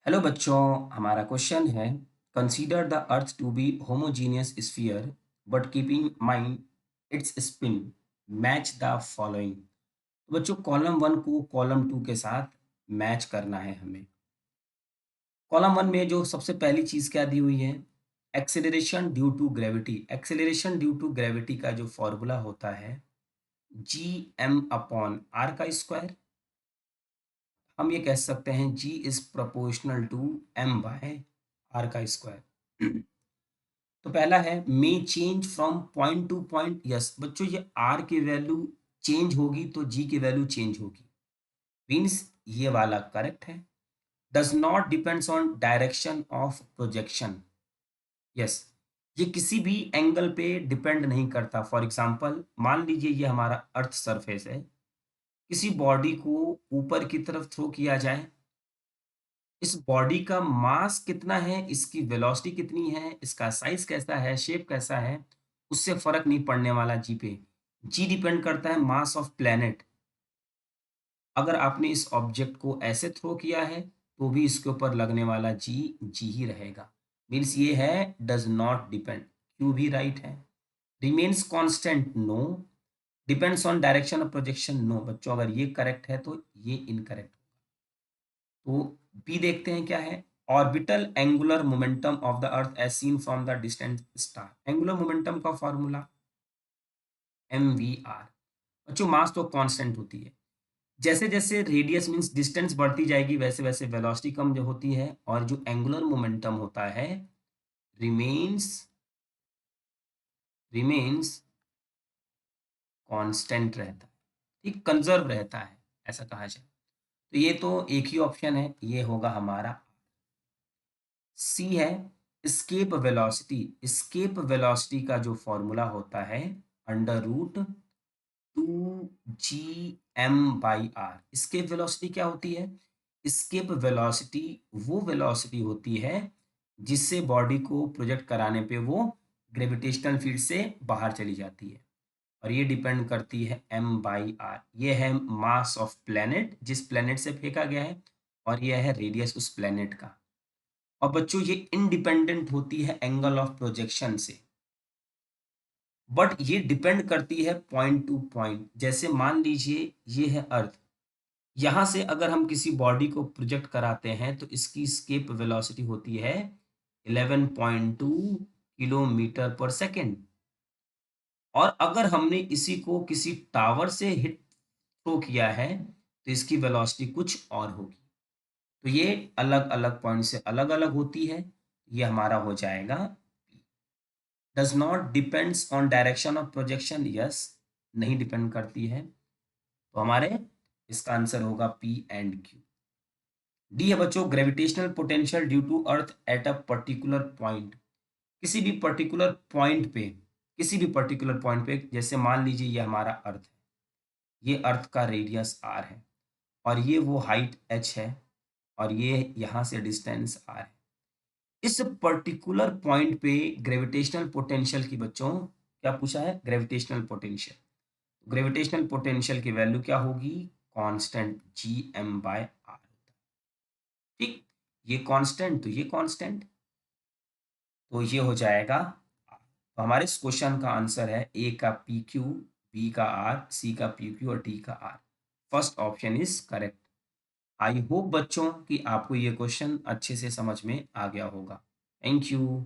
Hello बच्चों, हमारा question है consider the earth to be homogeneous sphere but keeping mind its spin match the following. तो बच्चों column one को column two के साथ मैच करना है हमें। कॉलम वन में जो सबसे पहली चीज क्या दी हुई है, acceleration due to gravity. Acceleration due to gravity का जो फॉर्मूला होता है जी एम अपॉन आर का स्क्वायर। हम ये कह सकते हैं G is proportional to M by R का स्क्वायर। तो पहला है may change from point to point. Yes बच्चों, ये आर की वैल्यू चेंज होगी तो जी की वैल्यू चेंज होगी, मीन्स ये वाला करेक्ट है। Does not depends on direction of projection. Yes, ये किसी भी एंगल पे डिपेंड नहीं करता। फॉर एग्जाम्पल मान लीजिए ये हमारा अर्थ सरफेस है, किसी बॉडी को ऊपर की तरफ थ्रो किया जाए, इस बॉडी का मास कितना है, इसकी वेलोसिटी कितनी है, इसका साइज कैसा है, शेप कैसा है, उससे फर्क नहीं पड़ने वाला जी पे। जी डिपेंड करता है मास ऑफ प्लेनेट। अगर आपने इस ऑब्जेक्ट को ऐसे थ्रो किया है तो भी इसके ऊपर लगने वाला जी जी ही रहेगा। मीन्स ये है डज नॉट डिपेंड। क्यू भी राइट है। Remains constant no. Depends on direction of projection no. बच्चों अगर ये करेक्ट है तो ये इनकरेक्ट। तो बी देखते हैं क्या है। Orbital angular momentum of the earth as seen from the distant star. Angular momentum का फॉर्मूला एम वी आर। बच्चों मास तो कांस्टेंट होती है, जैसे जैसे रेडियस मींस डिस्टेंस बढ़ती जाएगी वैसे वैसे वेलोसिटी कम जो होती है, और जो एंगुलर मोमेंटम होता है रिमेन्स रिमेन्स कांस्टेंट रहता है, ठीक, कंजर्व रहता है, ऐसा कहा जाए। तो ये तो एक ही ऑप्शन है, ये होगा हमारा सी है। Escape velocity. स्केप वेलोसिटी का जो फॉर्मूला होता है under root two G M by R. Escape velocity क्या होती है? स्केप वेलोसिटी वो वेलोसिटी होती है जिससे बॉडी को प्रोजेक्ट कराने पे वो ग्रेविटेशनल फील्ड से बाहर चली जाती है, और ये डिपेंड करती है एम बाई आर। ये है मास ऑफ प्लेनेट जिस प्लेनेट से फेंका गया है, और ये है रेडियस उस प्लेनेट का। और बच्चों ये इंडिपेंडेंट होती है एंगल ऑफ प्रोजेक्शन से, बट ये डिपेंड करती है पॉइंट टू पॉइंट। जैसे मान लीजिए ये है अर्थ, यहां से अगर हम किसी बॉडी को प्रोजेक्ट कराते हैं तो इसकी स्केप वेलोसिटी होती है 11.2 किलोमीटर पर सेकेंड। और अगर हमने इसी को किसी टावर से हिट थ्रो किया है तो इसकी वेलोसिटी कुछ और होगी। तो ये अलग अलग पॉइंट से अलग अलग होती है। ये हमारा हो जाएगा does not depends on direction of projection. Yes, नहीं डिपेंड करती है, तो हमारे इसका आंसर होगा पी एंड क्यू। डी है बच्चों gravitational potential due to earth at a particular point. किसी भी पर्टिकुलर पॉइंट पे, किसी भी पर्टिकुलर पॉइंट पे, जैसे मान लीजिए ये हमारा अर्थ है, ये अर्थ का रेडियस आर है, और ये वो हाइट एच है, और ये यहाँ से डिस्टेंस आर है। इस पर्टिकुलर पॉइंट पे ग्रेविटेशनल पोटेंशियल की, बच्चों क्या पूछा है, ग्रेविटेशनल पोटेंशियल। ग्रेविटेशनल पोटेंशियल की वैल्यू क्या होगी, constant G M by R. ठीक, ये कांस्टेंट तो ये कांस्टेंट, तो ये हो जाएगा R। तो हमारे इस क्वेश्चन का आंसर है ए का पी क्यू, बी का आर, सी का पी क्यू और डी का R. First option is correct. I hope बच्चों कि आपको ये क्वेश्चन अच्छे से समझ में आ गया होगा। Thank you.